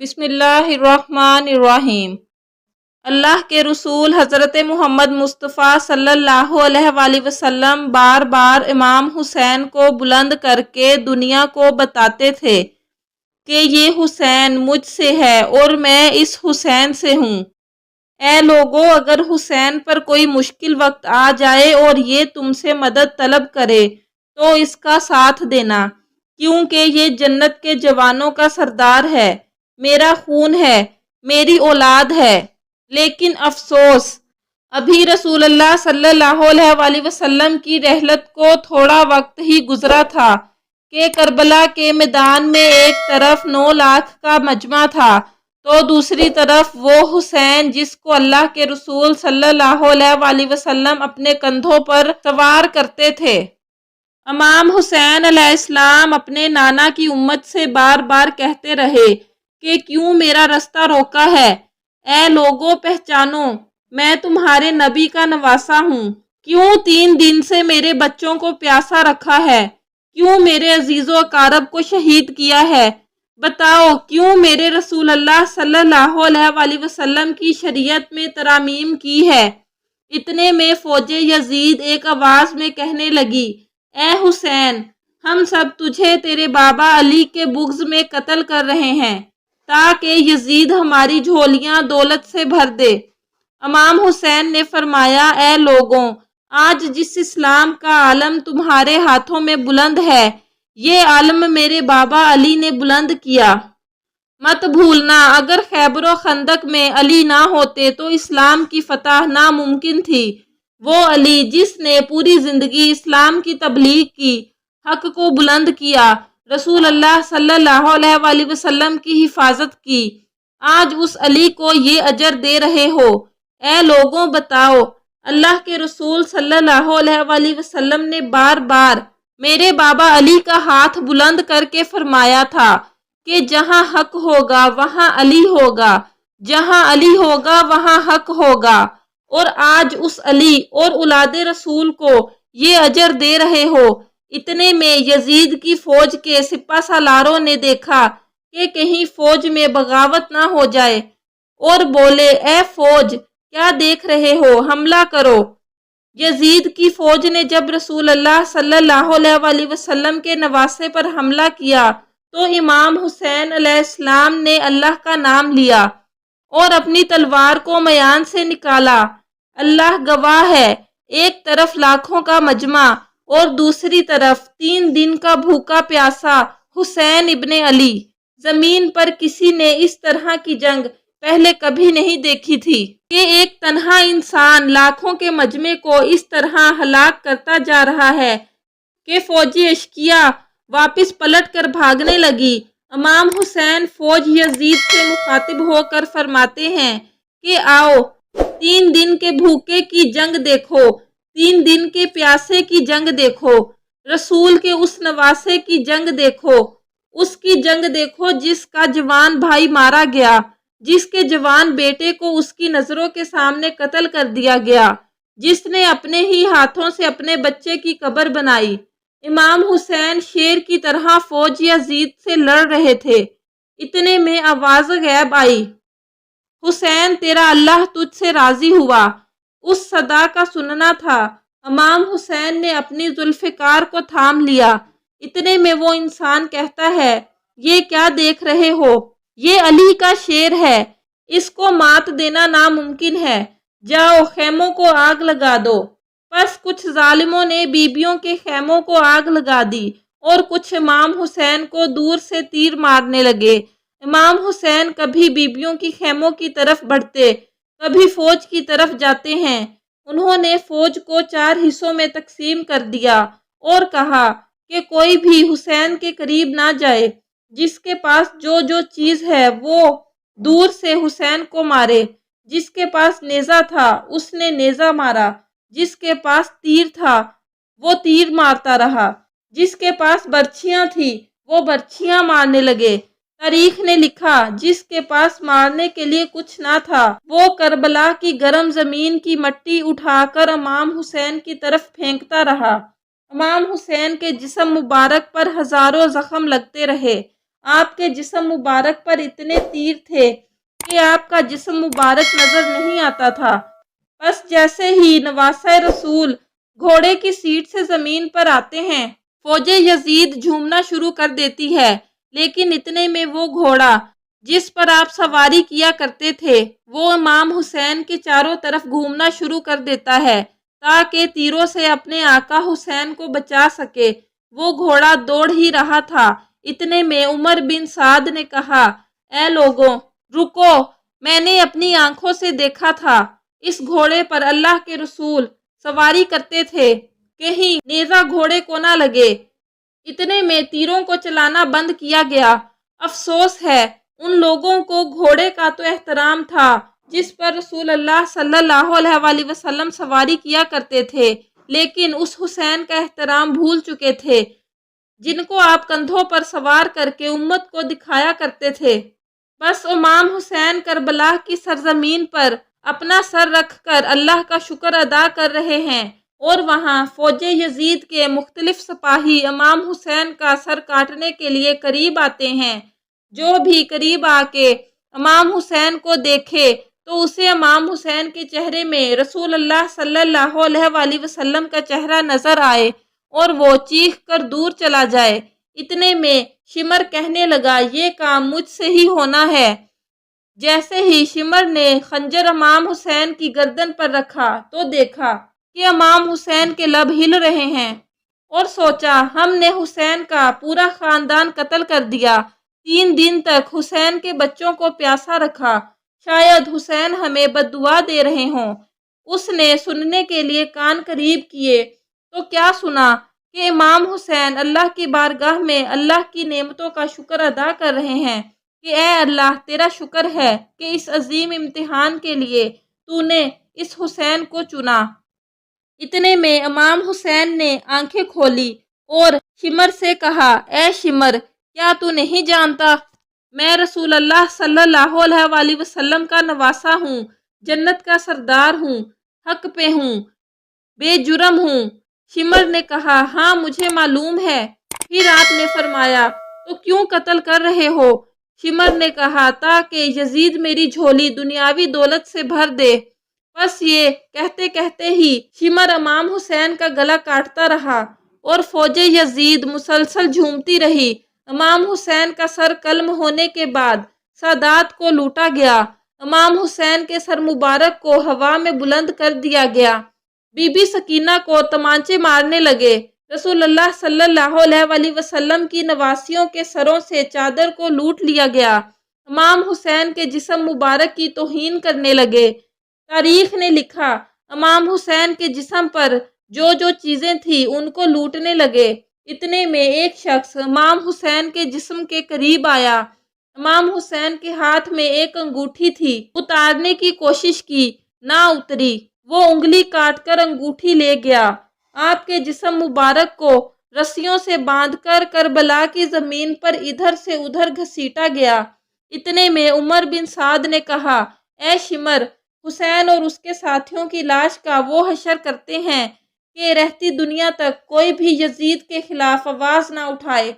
بسم اللہ الرحمن الرحیم۔ اللہ کے رسول حضرت محمد مصطفیٰ صلی اللہ علیہ وآلہ وسلم بار بار امام حسین کو بلند کر کے دنیا کو بتاتے تھے کہ یہ حسین مجھ سے ہے اور میں اس حسین سے ہوں۔ اے لوگو، اگر حسین پر کوئی مشکل وقت آ جائے اور یہ تم سے مدد طلب کرے تو اس کا ساتھ دینا، کیونکہ یہ جنت کے جوانوں کا سردار ہے، میرا خون ہے، میری اولاد ہے۔ لیکن افسوس، ابھی رسول اللہ صلی اللہ علیہ وآلہ وسلم کی رحلت کو تھوڑا وقت ہی گزرا تھا کہ کربلا کے میدان میں ایک طرف 9 لاکھ کا مجمع تھا تو دوسری طرف وہ حسین جس کو اللہ کے رسول صلی اللہ علیہ وآلہ وسلم اپنے کندھوں پر سوار کرتے تھے۔ امام حسین علیہ السلام اپنے نانا کی امت سے بار بار کہتے رہے کہ کیوں میرا رستہ روکا ہے؟ اے لوگو، پہچانو، میں تمہارے نبی کا نواسا ہوں۔ کیوں 3 دن سے میرے بچوں کو پیاسا رکھا ہے؟ کیوں میرے عزیز و اقارب کو شہید کیا ہے؟ بتاؤ، کیوں میرے رسول اللہ صلی اللہ علیہ وآلہ وسلم کی شریعت میں ترامیم کی ہے؟ اتنے میں فوج یزید ایک آواز میں کہنے لگی، اے حسین، ہم سب تجھے تیرے بابا علی کے بغض میں قتل کر رہے ہیں تاکہ یزید ہماری جھولیاں دولت سے بھر دے۔ امام حسین نے فرمایا، اے لوگوں، آج جس اسلام کا علم تمہارے ہاتھوں میں بلند ہے، یہ علم میرے بابا علی نے بلند کیا۔ مت بھولنا، اگر خیبر و خندق میں علی نہ ہوتے تو اسلام کی فتح ناممکن تھی۔ وہ علی جس نے پوری زندگی اسلام کی تبلیغ کی، حق کو بلند کیا، رسول اللہ صلی اللہ علیہ وآلہ وسلم کی حفاظت کی، آج اس علی کو یہ اجر دے رہے ہو۔ اے لوگوں، بتاؤ، اللہ کے رسول صلی اللہ علیہ وآلہ وسلم نے بار بار میرے بابا علی کا ہاتھ بلند کر کے فرمایا تھا کہ جہاں حق ہوگا وہاں علی ہوگا، جہاں علی ہوگا وہاں حق ہوگا، اور آج اس علی اور اولاد رسول کو یہ اجر دے رہے ہو۔ اتنے میں یزید کی فوج کے سپہ سالاروں نے دیکھا کہ کہیں فوج میں بغاوت نہ ہو جائے اور بولے، اے فوج، کیا دیکھ رہے ہو، حملہ کرو۔ یزید کی فوج نے جب رسول اللہ صلی اللہ علیہ وآلہ وسلم کے نواسے پر حملہ کیا تو امام حسین علیہ السلام نے اللہ کا نام لیا اور اپنی تلوار کو میان سے نکالا۔ اللہ گواہ ہے، ایک طرف لاکھوں کا مجمع اور دوسری طرف 3 دن کا بھوکا پیاسا حسین ابن علی۔ زمین پر کسی نے اس طرح کی جنگ پہلے کبھی نہیں دیکھی تھی کہ ایک تنہا انسان لاکھوں کے مجمع کو اس طرح ہلاک کرتا جا رہا ہے کہ فوجی اشقیا واپس پلٹ کر بھاگنے لگی۔ امام حسین فوج یزید سے مخاطب ہو کر فرماتے ہیں کہ آؤ، 3 دن کے بھوکے کی جنگ دیکھو، 3 دن کے پیاسے کی جنگ دیکھو، رسول کے اس نواسے کی جنگ دیکھو، اس کی جنگ دیکھو جس کا جوان بھائی مارا گیا، جس کے جوان بیٹے کو اس کی نظروں کے سامنے قتل کر دیا گیا، جس نے اپنے ہی ہاتھوں سے اپنے بچے کی قبر بنائی۔ امام حسین شیر کی طرح فوج یزید سے لڑ رہے تھے۔ اتنے میں آواز غیب آئی، حسین، تیرا اللہ تجھ سے راضی ہوا۔ اس صدا کا سننا تھا۔ امام حسین نے اپنی ذوالفقار کو تھام لیا۔ اتنے میں وہ انسان کہتا ہے، یہ کیا دیکھ رہے ہو؟ یہ علی کا شیر ہے، اس کو مات دینا ناممکن ہے، جاؤ خیموں کو آگ لگا دو۔ پس کچھ ظالموں نے بیبیوں کے خیموں کو آگ لگا دی اور کچھ امام حسین کو دور سے تیر مارنے لگے۔ امام حسین کبھی بیبیوں کی خیموں کی طرف بڑھتے، کبھی فوج کی طرف جاتے ہیں۔ انہوں نے فوج کو 4 حصوں میں تقسیم کر دیا اور کہا کہ کوئی بھی حسین کے قریب نہ جائے، جس کے پاس جو چیز ہے وہ دور سے حسین کو مارے۔ جس کے پاس نیزہ تھا اس نے نیزہ مارا، جس کے پاس تیر تھا وہ تیر مارتا رہا، جس کے پاس برچھیاں تھی وہ برچھیاں مارنے لگے۔ تاریخ نے لکھا، جس کے پاس مارنے کے لیے کچھ نہ تھا وہ کربلا کی گرم زمین کی مٹی اٹھا کر امام حسین کی طرف پھینکتا رہا۔ امام حسین کے جسم مبارک پر ہزاروں زخم لگتے رہے۔ آپ کے جسم مبارک پر اتنے تیر تھے کہ آپ کا جسم مبارک نظر نہیں آتا تھا۔ بس جیسے ہی نواسہ رسول گھوڑے کی سیٹ سے زمین پر آتے ہیں، فوج یزید جھومنا شروع کر دیتی ہے، لیکن اتنے میں وہ گھوڑا جس پر آپ سواری کیا کرتے تھے وہ امام حسین کے چاروں طرف گھومنا شروع کر دیتا ہے تاکہ تیروں سے اپنے آقا حسین کو بچا سکے۔ وہ گھوڑا دوڑ ہی رہا تھا، اتنے میں عمر بن سعد نے کہا، اے لوگوں، رکو، میں نے اپنی آنکھوں سے دیکھا تھا، اس گھوڑے پر اللہ کے رسول سواری کرتے تھے، کہیں نیزہ گھوڑے کو نہ لگے۔ اتنے میں تیروں کو چلانا بند کیا گیا۔ افسوس ہے، ان لوگوں کو گھوڑے کا تو احترام تھا جس پر رسول اللہ صلی اللہ علیہ وآلہ وسلم سواری کیا کرتے تھے، لیکن اس حسین کا احترام بھول چکے تھے جن کو آپ کندھوں پر سوار کر کے امت کو دکھایا کرتے تھے۔ بس امام حسین کربلا کی سرزمین پر اپنا سر رکھ کر اللہ کا شکر ادا کر رہے ہیں، اور وہاں فوج یزید کے مختلف سپاہی امام حسین کا سر کاٹنے کے لیے قریب آتے ہیں۔ جو بھی قریب آ کے امام حسین کو دیکھے تو اسے امام حسین کے چہرے میں رسول اللہ صلی اللہ علیہ وآلہ وسلم کا چہرہ نظر آئے اور وہ چیخ کر دور چلا جائے۔ اتنے میں شمر کہنے لگا، یہ کام مجھ سے ہی ہونا ہے۔ جیسے ہی شمر نے خنجر امام حسین کی گردن پر رکھا تو دیکھا کہ امام حسین کے لب ہل رہے ہیں، اور سوچا ہم نے حسین کا پورا خاندان قتل کر دیا۔ 3 دن تک حسین کے بچوں کو پیاسا رکھا، شاید حسین ہمیں بد دعا دے رہے ہوں۔ اس نے سننے کے لیے کان قریب کیے تو کیا سنا کہ امام حسین اللہ کی بارگاہ میں اللہ کی نعمتوں کا شکر ادا کر رہے ہیں کہ اے اللہ، تیرا شکر ہے کہ اس عظیم امتحان کے لیے تو نے اس حسین کو چنا۔ اتنے میں امام حسین نے آنکھیں کھولی اور شمر سے کہا، اے شمر، کیا تو نہیں جانتا میں رسول اللہ صلی اللہ علیہ وآلہ وسلم کا نواسہ ہوں، جنت کا سردار ہوں، حق پہ ہوں، بے جرم ہوں؟ شمر نے کہا، ہاں مجھے معلوم ہے۔ پھر آپ نے فرمایا، تو کیوں قتل کر رہے ہو؟ شمر نے کہا، تاکہ یزید میری جھولی دنیاوی دولت سے بھر دے۔ بس یہ کہتے کہتے ہی شمر امام حسین کا گلا کاٹتا رہا اور فوج یزید مسلسل جھومتی رہی۔ امام حسین کا سر قلم ہونے کے بعد سادات کو لوٹا گیا۔ امام حسین کے سر مبارک کو ہوا میں بلند کر دیا گیا۔ بی بی سکینہ کو تمانچے مارنے لگے۔ رسول اللہ صلی اللہ علیہ وآلہ وسلم کی نواسیوں کے سروں سے چادر کو لوٹ لیا گیا۔ امام حسین کے جسم مبارک کی توہین کرنے لگے۔ تاریخ نے لکھا، امام حسین کے جسم پر جو جو چیزیں تھیں ان کو لوٹنے لگے۔ اتنے میں ایک شخص امام حسین کے جسم کے قریب آیا۔ امام حسین کے ہاتھ میں ایک انگوٹھی تھی، اتارنے کی کوشش کی، نہ اتری۔ وہ انگلی کاٹ کر انگوٹھی لے گیا۔ آپ کے جسم مبارک کو رسیوں سے باندھ کر کربلا کی زمین پر ادھر سے ادھر گھسیٹا گیا۔ اتنے میں عمر بن سعد نے کہا، اے شمر، حسین اور اس کے ساتھیوں کی لاش کا وہ حشر کرتے ہیں کہ رہتی دنیا تک کوئی بھی یزید کے خلاف آواز نہ اٹھائے۔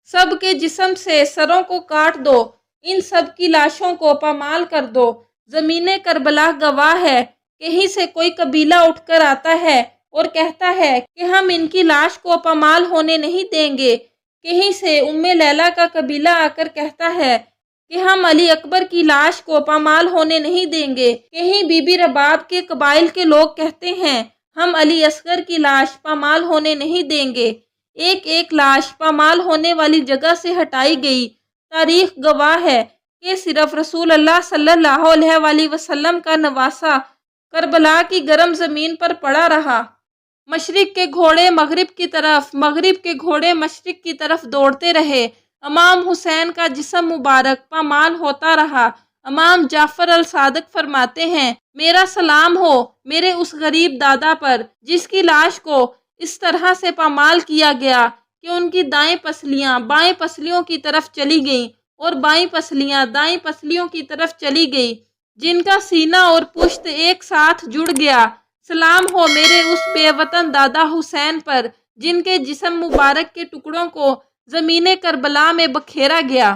سب کے جسم سے سروں کو کاٹ دو، ان سب کی لاشوں کو پامال کر دو۔ زمین کربلا گواہ ہے، کہیں سے کوئی قبیلہ اٹھ کر آتا ہے اور کہتا ہے کہ ہم ان کی لاش کو پامال ہونے نہیں دیں گے۔ کہیں سے ام لیلہ کا قبیلہ آ کر کہتا ہے کہ ہم علی اکبر کی لاش کو پامال ہونے نہیں دیں گے۔ کہیں بی بی رباب کے قبائل کے لوگ کہتے ہیں ہم علی اصغر کی لاش پامال ہونے نہیں دیں گے۔ ایک ایک لاش پامال ہونے والی جگہ سے ہٹائی گئی۔ تاریخ گواہ ہے کہ صرف رسول اللہ صلی اللہ علیہ وآلہ وسلم کا نواسہ کربلا کی گرم زمین پر پڑا رہا۔ مشرق کے گھوڑے مغرب کی طرف، مغرب کے گھوڑے مشرق کی طرف دوڑتے رہے۔ امام حسین کا جسم مبارک پامال ہوتا رہا۔ امام جعفر الصادق فرماتے ہیں، میرا سلام ہو میرے اس غریب دادا پر جس کی لاش کو اس طرح سے پامال کیا گیا کہ ان کی دائیں پسلیاں بائیں پسلیوں کی طرف چلی گئیں اور بائیں پسلیاں دائیں پسلیوں کی طرف چلی گئیں، جن کا سینہ اور پشت ایک ساتھ جڑ گیا۔ سلام ہو میرے اس بے وطن دادا حسین پر جن کے جسم مبارک کے ٹکڑوں کو زمین کربلا میں بکھیرا گیا۔